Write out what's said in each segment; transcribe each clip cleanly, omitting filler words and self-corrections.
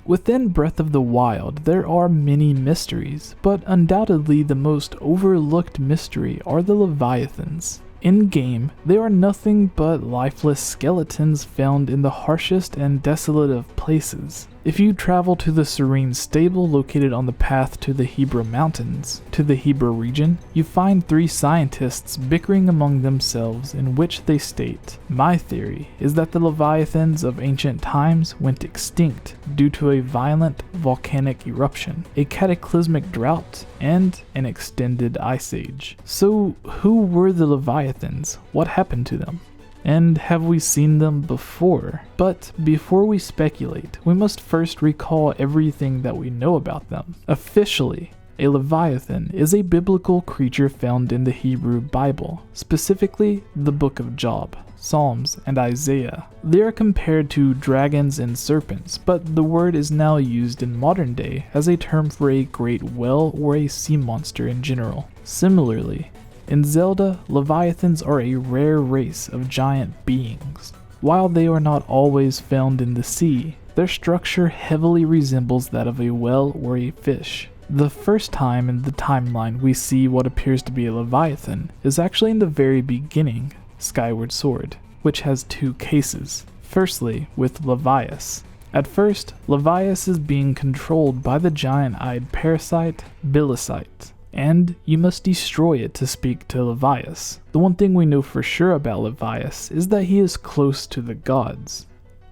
Within Breath of the Wild, there are many mysteries, but undoubtedly the most overlooked mystery are the Leviathans. In-game, they are nothing but lifeless skeletons found in the harshest and desolate of places. If you travel to the Serene Stable located on the path to the Hebra Mountains, to the Hebra region, you find 3 scientists bickering among themselves in which they state, "My theory is that the Leviathans of ancient times went extinct due to a violent volcanic eruption, a cataclysmic drought, and an extended ice age." So who were the Leviathans? What happened to them? And have we seen them before? But before we speculate, we must first recall everything that we know about them. Officially, a Leviathan is a biblical creature found in the Hebrew Bible, specifically the Book of Job, Psalms, and Isaiah. They are compared to dragons and serpents, but the word is now used in modern day as a term for a great whale or a sea monster in general. Similarly, in Zelda, Leviathans are a rare race of giant beings. While they are not always found in the sea, their structure heavily resembles that of a whale or a fish. The first time in the timeline we see what appears to be a Leviathan is actually in the very beginning, Skyward Sword, which has 2 cases. Firstly, with Levias. At first, Levias is being controlled by the giant-eyed parasite, Bilicite, and you must destroy it to speak to Levias. The one thing we know for sure about Levias is that he is close to the gods,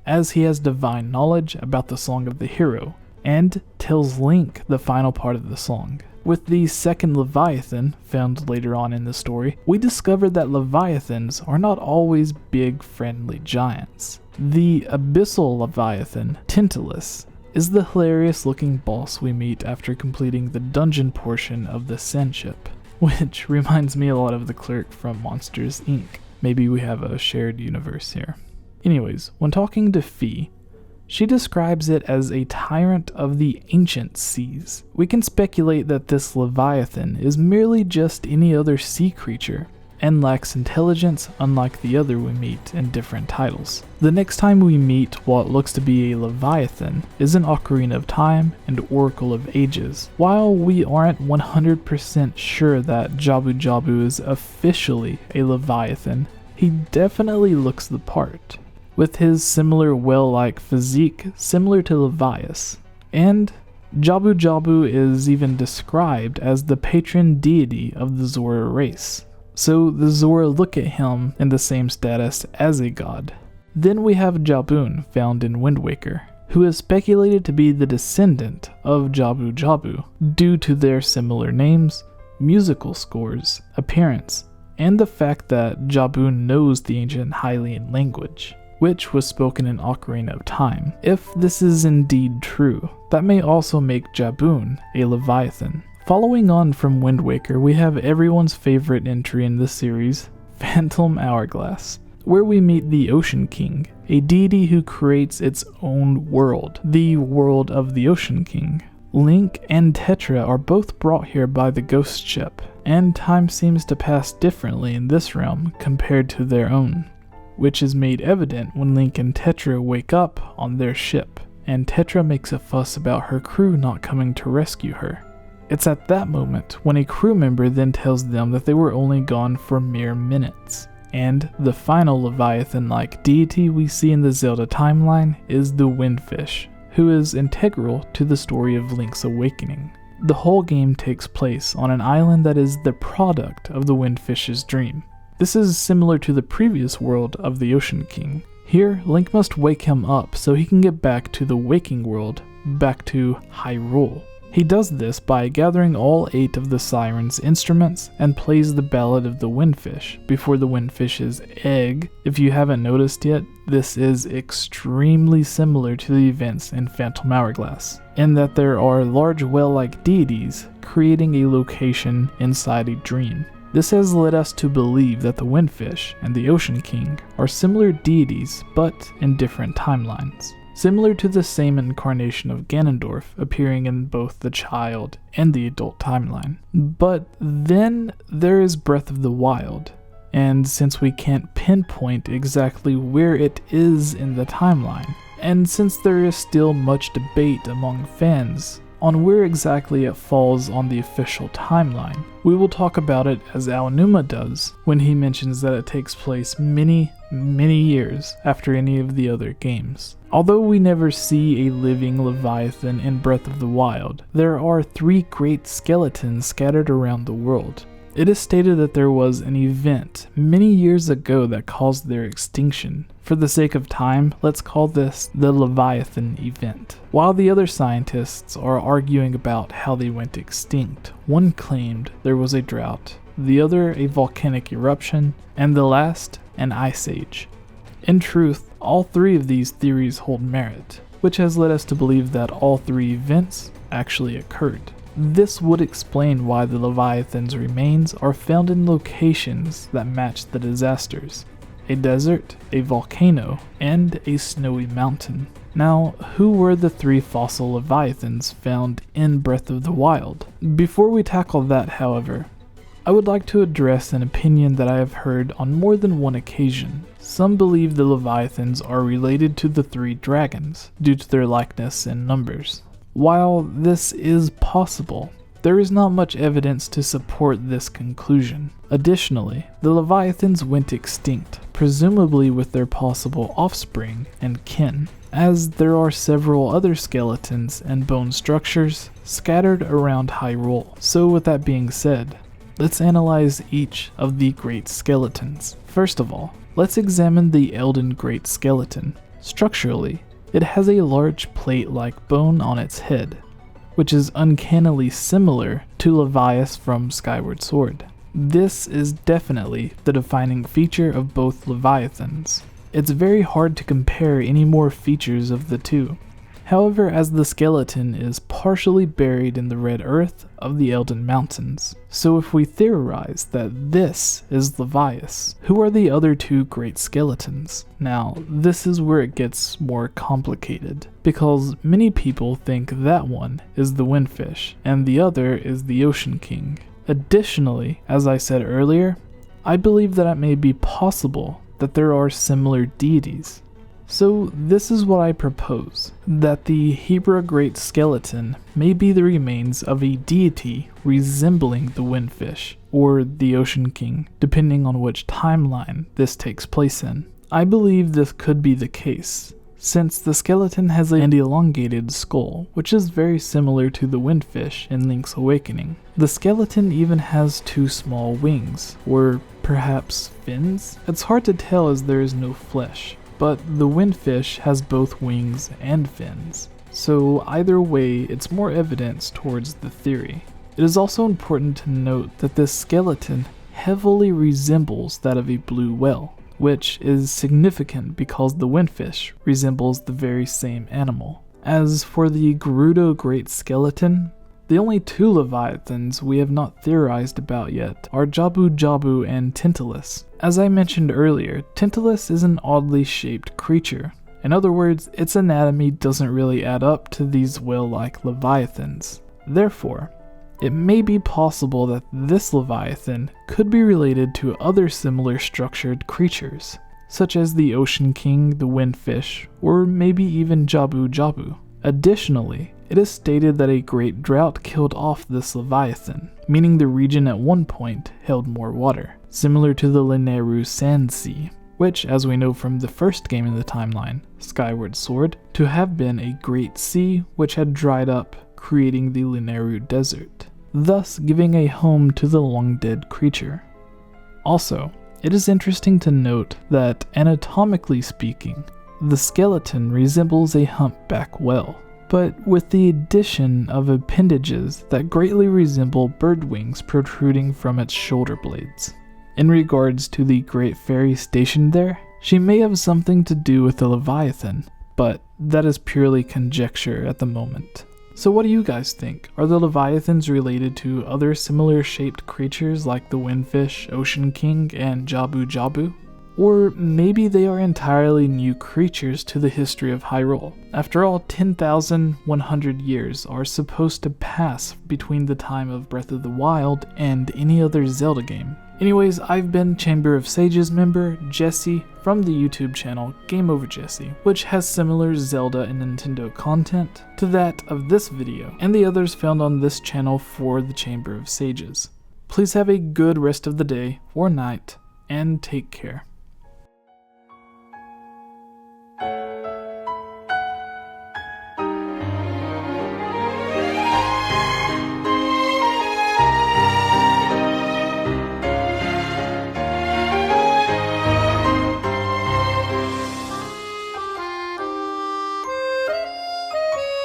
as he has divine knowledge about the Song of the Hero, and tells Link the final part of the song. With the second Leviathan, found later on in the story, we discover that Leviathans are not always big friendly giants. The Abyssal Leviathan, Tantalus, is the hilarious looking boss we meet after completing the dungeon portion of the Sand Ship, which reminds me a lot of the clerk from Monsters Inc. Maybe we have a shared universe here. Anyways, when talking to Fee, she describes it as a tyrant of the ancient seas. We can speculate that this Leviathan is merely just any other sea creature, and lacks intelligence unlike the other we meet in different titles. The next time we meet what looks to be a Leviathan is in Ocarina of Time and Oracle of Ages. While we aren't 100% sure that Jabu Jabu is officially a Leviathan, he definitely looks the part, with his similar whale-like physique similar to Levias. And Jabu Jabu is even described as the patron deity of the Zora race. So the Zora look at him in the same status as a god. Then we have Jabun, found in Wind Waker, who is speculated to be the descendant of Jabu Jabu due to their similar names, musical scores, appearance, and the fact that Jabun knows the ancient Hylian language, which was spoken in Ocarina of Time. If this is indeed true, that may also make Jabun a Leviathan. Following on from Wind Waker, we have everyone's favorite entry in the series, Phantom Hourglass, where we meet the Ocean King, a deity who creates its own world, the world of the Ocean King. Link and Tetra are both brought here by the ghost ship, and time seems to pass differently in this realm compared to their own, which is made evident when Link and Tetra wake up on their ship, and Tetra makes a fuss about her crew not coming to rescue her. It's at that moment when a crew member then tells them that they were only gone for mere minutes. And the final Leviathan-like deity we see in the Zelda timeline is the Windfish, who is integral to the story of Link's awakening. The whole game takes place on an island that is the product of the Windfish's dream. This is similar to the previous world of the Ocean King. Here, Link must wake him up so he can get back to the waking world, back to Hyrule. He does this by gathering all 8 of the Siren's instruments and plays the Ballad of the Windfish before the Windfish's egg. If you haven't noticed yet, this is extremely similar to the events in Phantom Hourglass, in that there are large whale-like deities creating a location inside a dream. This has led us to believe that the Windfish and the Ocean King are similar deities, but in different timelines. Similar to the same incarnation of Ganondorf appearing in both the child and the adult timeline. But then there is Breath of the Wild, and since we can't pinpoint exactly where it is in the timeline, and since there is still much debate among fans on where exactly it falls on the official timeline, we will talk about it as Aonuma does when he mentions that it takes place many years after any of the other games. Although we never see a living Leviathan in Breath of the Wild, there are 3 great skeletons scattered around the world. It is stated that there was an event many years ago that caused their extinction. For the sake of time, let's call this the Leviathan Event. While the other scientists are arguing about how they went extinct, one claimed there was a drought, the other a volcanic eruption, and the last an ice age. In truth, all 3 of these theories hold merit, which has led us to believe that all 3 events actually occurred. This would explain why the Leviathan's remains are found in locations that match the disasters: a desert, a volcano, and a snowy mountain. Now, who were the 3 fossil Leviathans found in Breath of the Wild? Before we tackle that, however, I would like to address an opinion that I have heard on more than one occasion. Some believe the Leviathans are related to the 3 dragons due to their likeness in numbers. While this is possible, there is not much evidence to support this conclusion. Additionally, the Leviathans went extinct, presumably with their possible offspring and kin, as there are several other skeletons and bone structures scattered around Hyrule. So with that being said, let's analyze each of the great skeletons. First of all, let's examine the Elden Great Skeleton. Structurally, it has a large plate-like bone on its head, which is uncannily similar to Levias from Skyward Sword. This is definitely the defining feature of both Leviathans. It's very hard to compare any more features of the 2. However, as the skeleton is partially buried in the red earth of the Elden Mountains, so if we theorize that this is Levias, who are the other 2 great skeletons? Now, this is where it gets more complicated, because many people think that one is the Windfish, and the other is the Ocean King. Additionally, as I said earlier, I believe that it may be possible that there are similar deities. So this is what I propose, that the Hebra Great Skeleton may be the remains of a deity resembling the Windfish, or the Ocean King, depending on which timeline this takes place in. I believe this could be the case, since the skeleton has an elongated skull, which is very similar to the Windfish in Link's Awakening. The skeleton even has 2 small wings, or perhaps fins? It's hard to tell as there is no flesh. But the Windfish has both wings and fins, so either way it's more evidence towards the theory. It is also important to note that this skeleton heavily resembles that of a blue whale, which is significant because the Windfish resembles the very same animal. As for the Gerudo Great Skeleton, the only 2 Leviathans we have not theorized about yet are Jabu Jabu and Tantalus. As I mentioned earlier, Tantalus is an oddly shaped creature. In other words, its anatomy doesn't really add up to these whale-like Leviathans. Therefore, it may be possible that this Leviathan could be related to other similar structured creatures, such as the Ocean King, the Windfish, or maybe even Jabu Jabu. Additionally, it is stated that a great drought killed off this Leviathan, meaning the region at one point held more water, similar to the Lanayru Sand Sea, which, as we know from the first game in the timeline, Skyward Sword, to have been a great sea which had dried up, creating the Lanayru Desert, thus giving a home to the long-dead creature. Also, it is interesting to note that, anatomically speaking, the skeleton resembles a humpback whale, but with the addition of appendages that greatly resemble bird wings protruding from its shoulder blades. In regards to the great fairy stationed there, she may have something to do with the Leviathan, but that is purely conjecture at the moment. So what do you guys think? Are the Leviathans related to other similar shaped creatures like the Windfish, Ocean King, and Jabu Jabu? Or maybe they are entirely new creatures to the history of Hyrule. After all, 10,100 years are supposed to pass between the time of Breath of the Wild and any other Zelda game. Anyways, I've been Chamber of Sages member Jesse from the YouTube channel GameOverJesse, which has similar Zelda and Nintendo content to that of this video and the others found on this channel for the Chamber of Sages. Please have a good rest of the day or night, and take care.